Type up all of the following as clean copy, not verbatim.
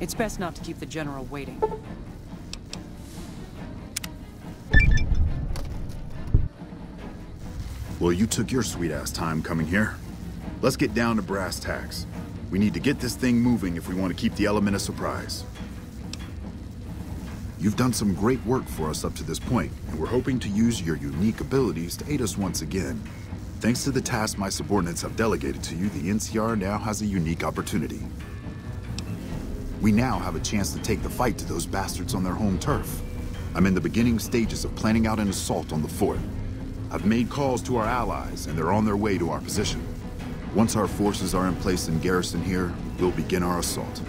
It's best not to keep the General waiting. Well, you took your sweet-ass time coming here. Let's get down to brass tacks. We need to get this thing moving if we want to keep the element of surprise. You've done some great work for us up to this point, and we're hoping to use your unique abilities to aid us once again. Thanks to the task my subordinates have delegated to you, the NCR now has a unique opportunity. We now have a chance to take the fight to those bastards on their home turf. I'm in the beginning stages of planning out an assault on the fort. I've made calls to our allies, and they're on their way to our position. Once our forces are in place in garrison here, we'll begin our assault.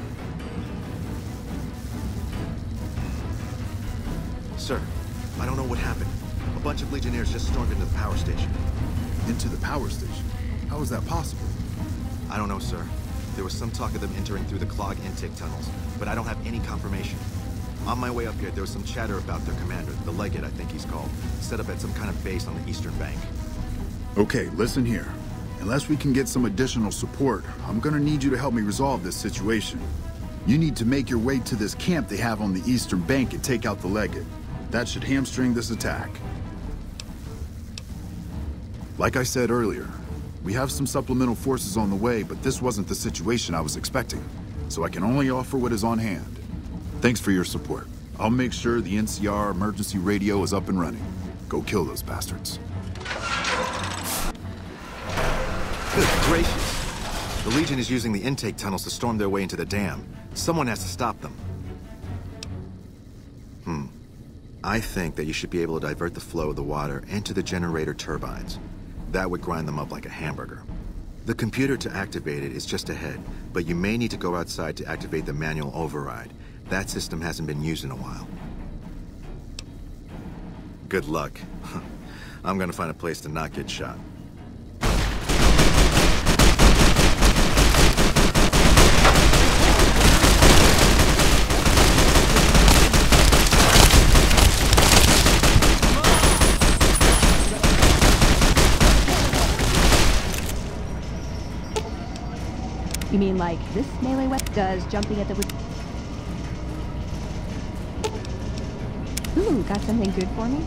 Sir, I don't know what happened. A bunch of Legionnaires just stormed into the power station. Into the power station? How is that possible? I don't know, sir. There was some talk of them entering through the clog intake tunnels, but I don't have any confirmation. On my way up here, there was some chatter about their commander, the Legate, I think he's called, set up at some kind of base on the eastern bank. Okay, listen here. Unless we can get some additional support, I'm gonna need you to help me resolve this situation. You need to make your way to this camp they have on the eastern bank and take out the Legate. That should hamstring this attack. Like I said earlier, we have some supplemental forces on the way, but this wasn't the situation I was expecting, so I can only offer what is on hand. Thanks for your support. I'll make sure the NCR emergency radio is up and running. Go kill those bastards. Good gracious. The Legion is using the intake tunnels to storm their way into the dam. Someone has to stop them. I think that you should be able to divert the flow of the water into the generator turbines. That would grind them up like a hamburger. The computer to activate it is just ahead, but you may need to go outside to activate the manual override. That system hasn't been used in a while. Good luck. I'm gonna find a place to not get shot. You mean like this melee weapon does jumping at the... Ooh, got something good for me?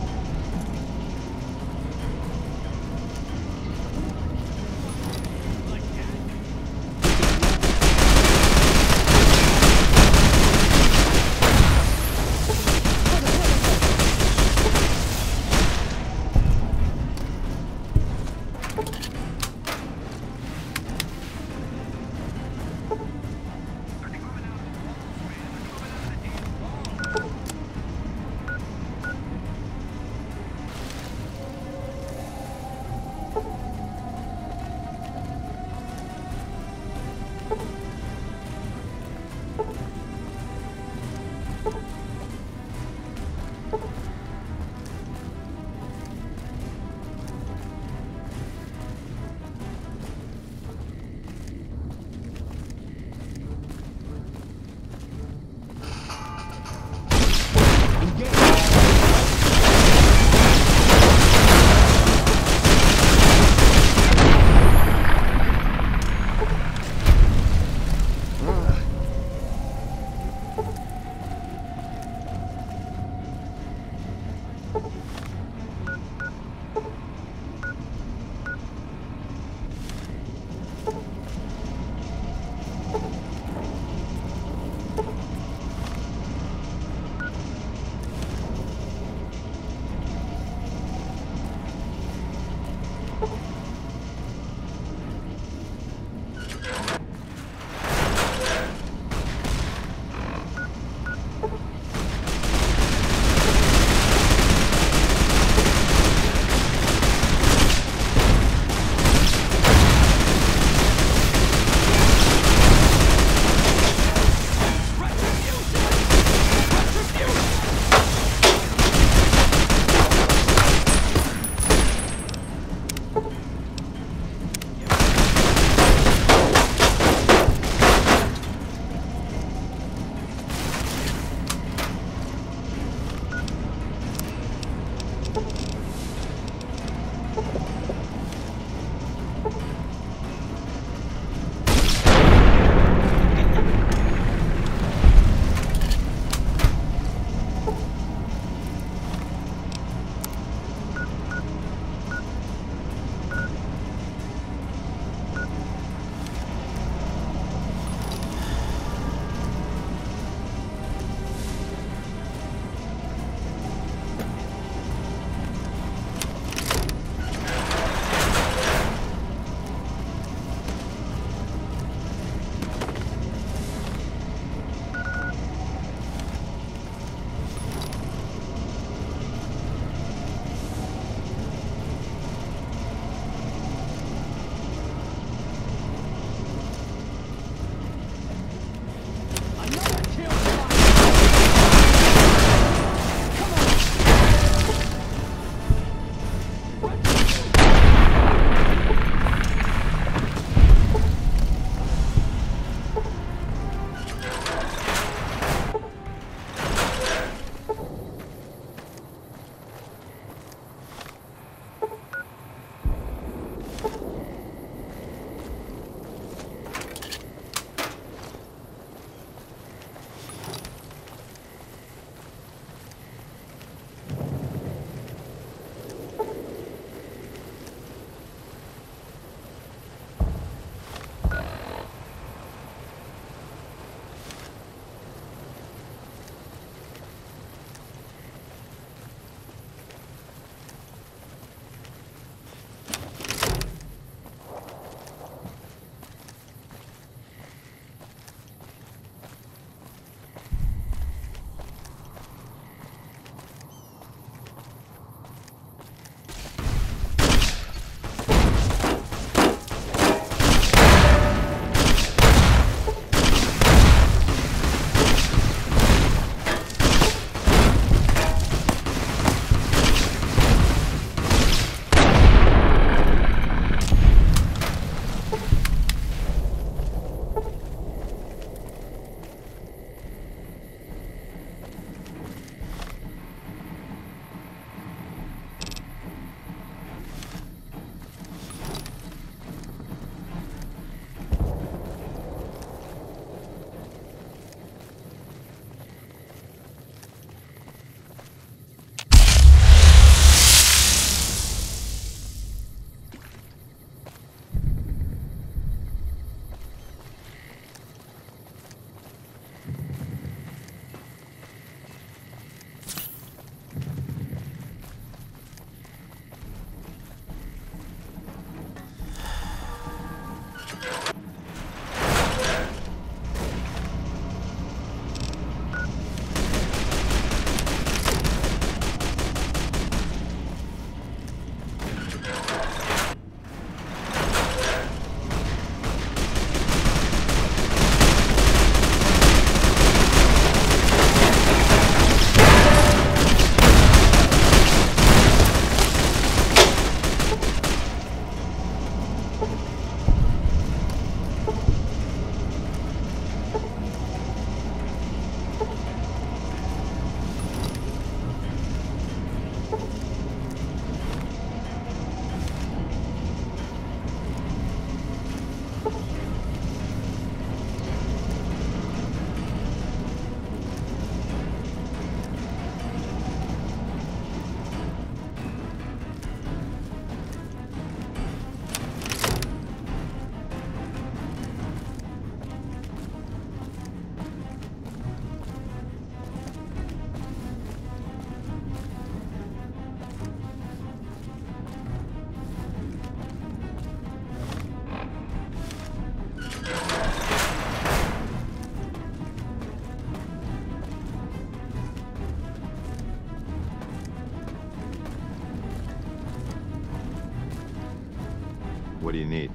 What do you need?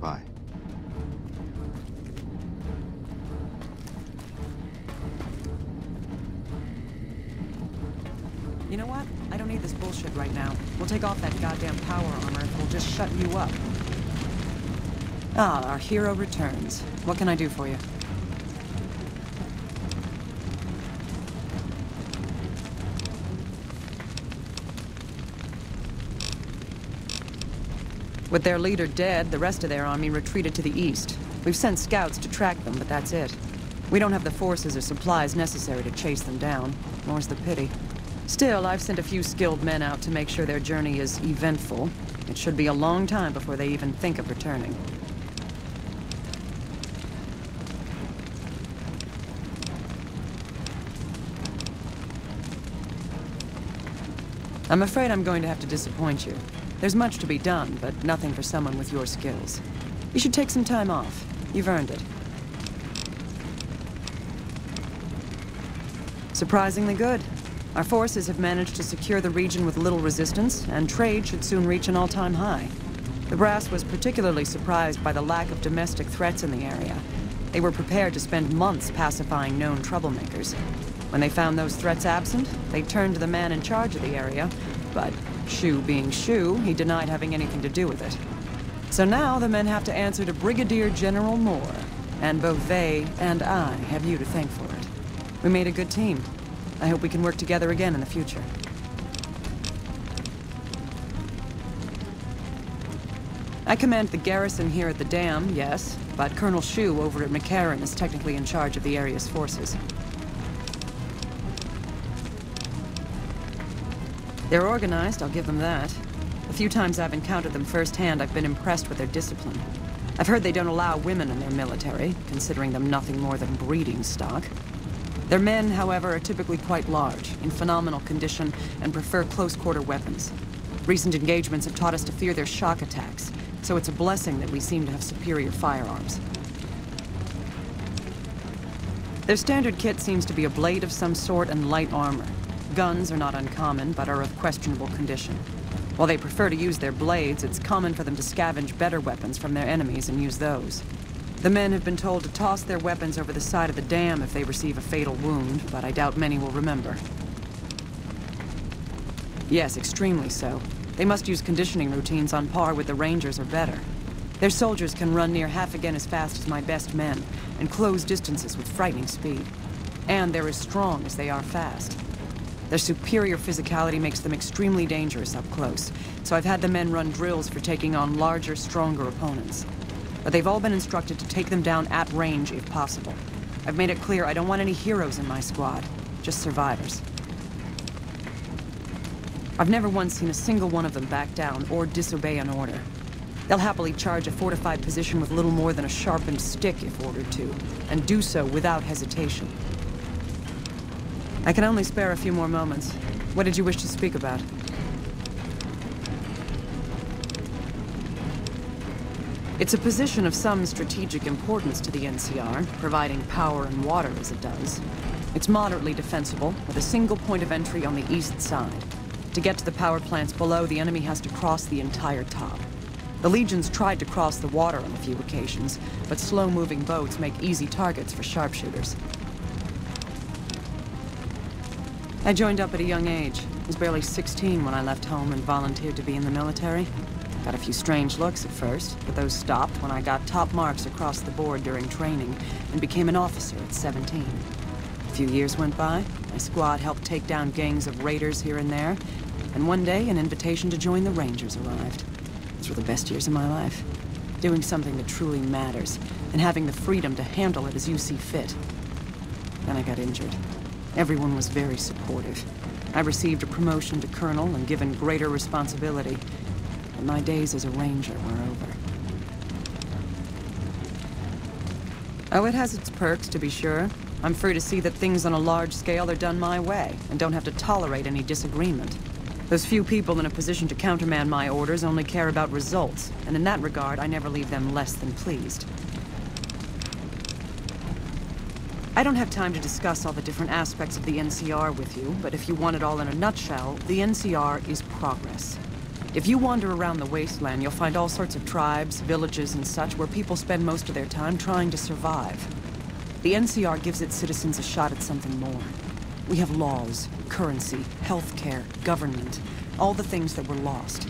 Bye. You know what? I don't need this bullshit right now. We'll take off that goddamn power armor and we'll just shut you up. Ah, our hero returns. What can I do for you? With their leader dead, the rest of their army retreated to the east. We've sent scouts to track them, but that's it. We don't have the forces or supplies necessary to chase them down. More's the pity. Still, I've sent a few skilled men out to make sure their journey is eventful. It should be a long time before they even think of returning. I'm afraid I'm going to have to disappoint you. There's much to be done, but nothing for someone with your skills. You should take some time off. You've earned it. Surprisingly good. Our forces have managed to secure the region with little resistance, and trade should soon reach an all-time high. The brass was particularly surprised by the lack of domestic threats in the area. They were prepared to spend months pacifying known troublemakers. When they found those threats absent, they turned to the man in charge of the area, but Shu being Shu, he denied having anything to do with it. So now the men have to answer to Brigadier General Moore, and both they and I have you to thank for it. We made a good team. I hope we can work together again in the future. I command the garrison here at the dam, yes, but Colonel Shu over at McCarran is technically in charge of the area's forces. They're organized, I'll give them that. The few times I've encountered them firsthand, I've been impressed with their discipline. I've heard they don't allow women in their military, considering them nothing more than breeding stock. Their men, however, are typically quite large, in phenomenal condition, and prefer close-quarter weapons. Recent engagements have taught us to fear their shock attacks, so it's a blessing that we seem to have superior firearms. Their standard kit seems to be a blade of some sort and light armor. Guns are not uncommon, but are of questionable condition. While they prefer to use their blades, it's common for them to scavenge better weapons from their enemies and use those. The men have been told to toss their weapons over the side of the dam if they receive a fatal wound, but I doubt many will remember. Yes, extremely so. They must use conditioning routines on par with the Rangers or better. Their soldiers can run near half again as fast as my best men, and close distances with frightening speed. And they're as strong as they are fast. Their superior physicality makes them extremely dangerous up close, so I've had the men run drills for taking on larger, stronger opponents. But they've all been instructed to take them down at range if possible. I've made it clear I don't want any heroes in my squad, just survivors. I've never once seen a single one of them back down or disobey an order. They'll happily charge a fortified position with little more than a sharpened stick if ordered to, and do so without hesitation. I can only spare a few more moments. What did you wish to speak about? It's a position of some strategic importance to the NCR, providing power and water as it does. It's moderately defensible, with a single point of entry on the east side. To get to the power plants below, the enemy has to cross the entire top. The Legions tried to cross the water on a few occasions, but slow-moving boats make easy targets for sharpshooters. I joined up at a young age. I was barely 16 when I left home and volunteered to be in the military. Got a few strange looks at first, but those stopped when I got top marks across the board during training and became an officer at 17. A few years went by, my squad helped take down gangs of raiders here and there, and one day an invitation to join the Rangers arrived. Those were the best years of my life. Doing something that truly matters, and having the freedom to handle it as you see fit. Then I got injured. Everyone was very supportive. I received a promotion to colonel and given greater responsibility. But my days as a ranger were over. Oh, it has its perks, to be sure. I'm free to see that things on a large scale are done my way, and don't have to tolerate any disagreement. Those few people in a position to countermand my orders only care about results, and in that regard, I never leave them less than pleased. I don't have time to discuss all the different aspects of the NCR with you, but if you want it all in a nutshell, the NCR is progress. If you wander around the wasteland, you'll find all sorts of tribes, villages, and such where people spend most of their time trying to survive. The NCR gives its citizens a shot at something more. We have laws, currency, healthcare, government, all the things that were lost.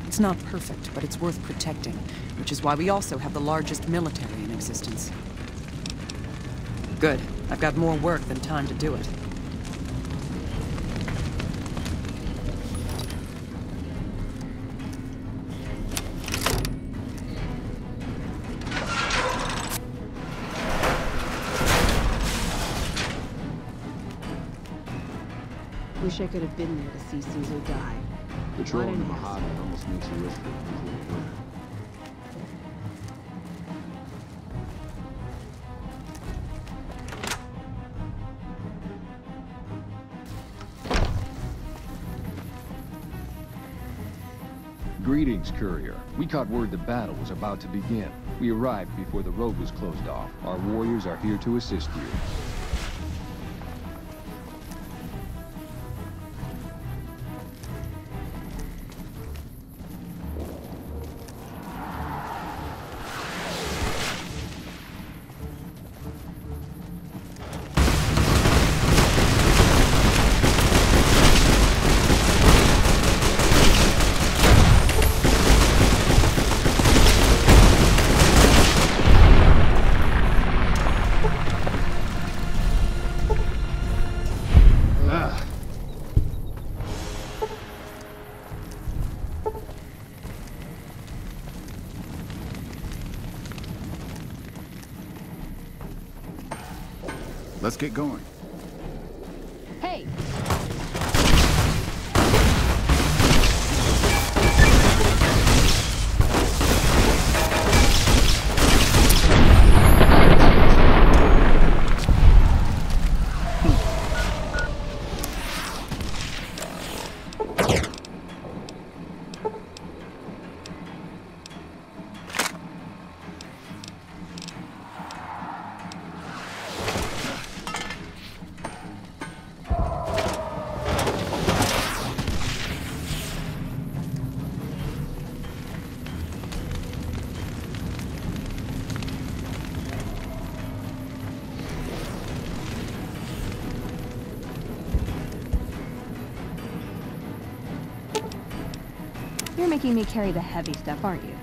It's not perfect, but it's worth protecting, which is why we also have the largest military in existence. Good. I've got more work than time to do it. Wish I could have been there to see Caesar die. Patrolling the Mojave almost makes you wish for a nuclear winter. Greetings, courier. We caught word the battle was about to begin. We arrived before the road was closed off. Our warriors are here to assist you. Let's get going. Hey! You're making me carry the heavy stuff, aren't you?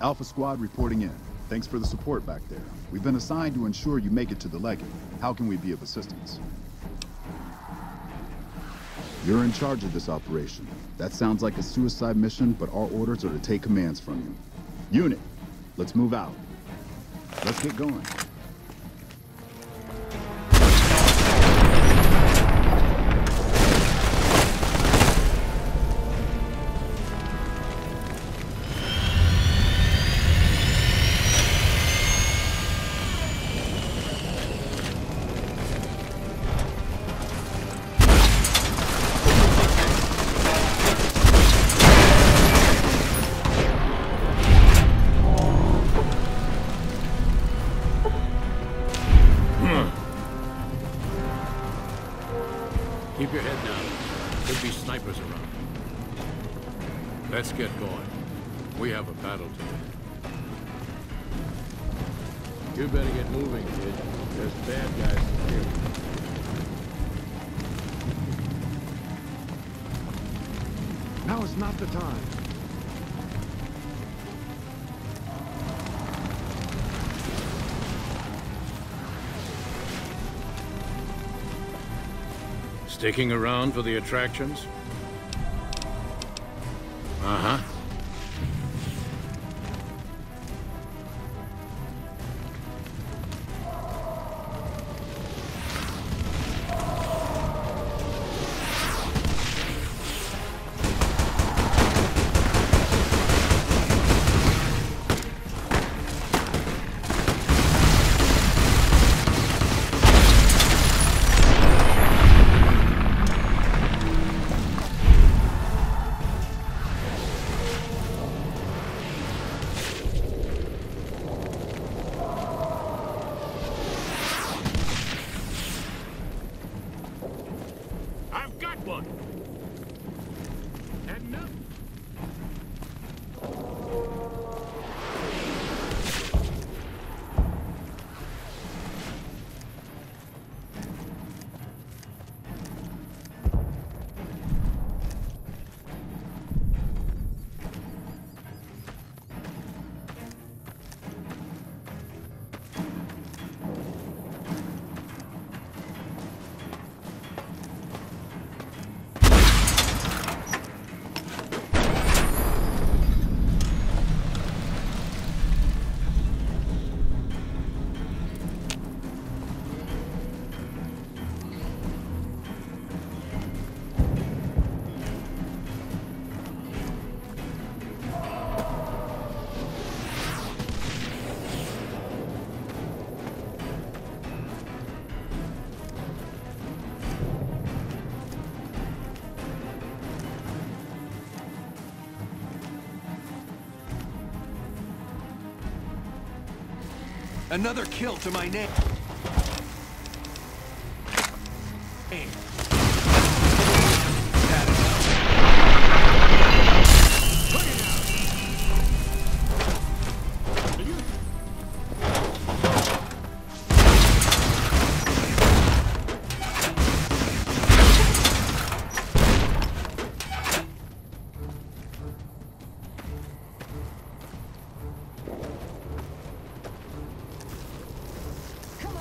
Alpha Squad reporting in. Thanks for the support back there. We've been assigned to ensure you make it to the Legate. How can we be of assistance? You're in charge of this operation. That sounds like a suicide mission, but our orders are to take commands from you. Unit, let's move out. Let's get going. Keep your head down. Could be snipers around. Let's get going. We have a battle to win. You better get moving, kid. There's bad guys here. Now is not the time. Sticking around for the attractions? Uh-huh. Another kill to my name. Come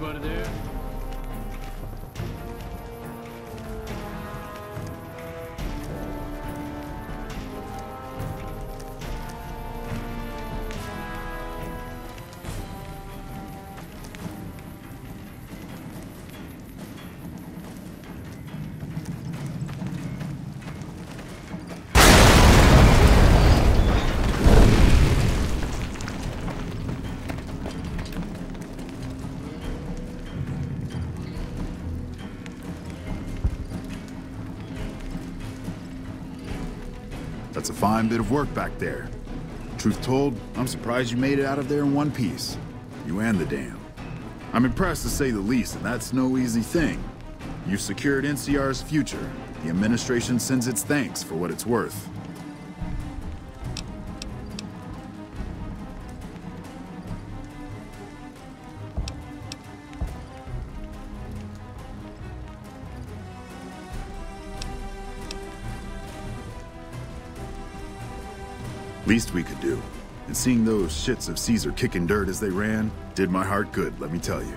Anybody there? That's a fine bit of work back there. Truth told, I'm surprised you made it out of there in one piece. You and the dam. I'm impressed to say the least, and that's no easy thing. You've secured NCR's future. The administration sends its thanks for what it's worth. Least we could do. And seeing those shits of Caesar kicking dirt as they ran did my heart good, let me tell you.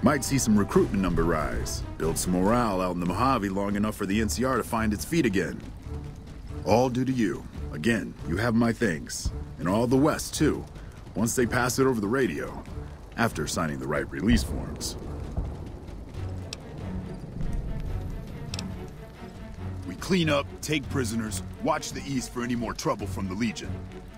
Might see some recruitment number rise, build some morale out in the Mojave long enough for the NCR to find its feet again. All due to you. Again, you have my thanks. And all the West, too, once they pass it over the radio, after signing the right release forms. We clean up, take prisoners, watch the east for any more trouble from the Legion.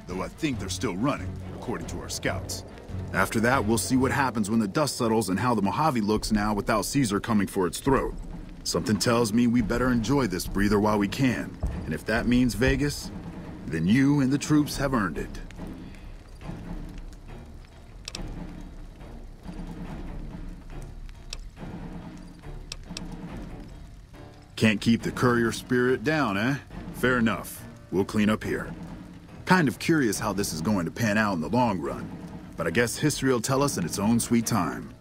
Though I think they're still running, according to our scouts. After that, we'll see what happens when the dust settles and how the Mojave looks now without Caesar coming for its throat. Something tells me we better enjoy this breather while we can. And if that means Vegas, then you and the troops have earned it. Can't keep the courier spirit down, eh? Fair enough. We'll clean up here. Kind of curious how this is going to pan out in the long run. But I guess history will tell us in its own sweet time.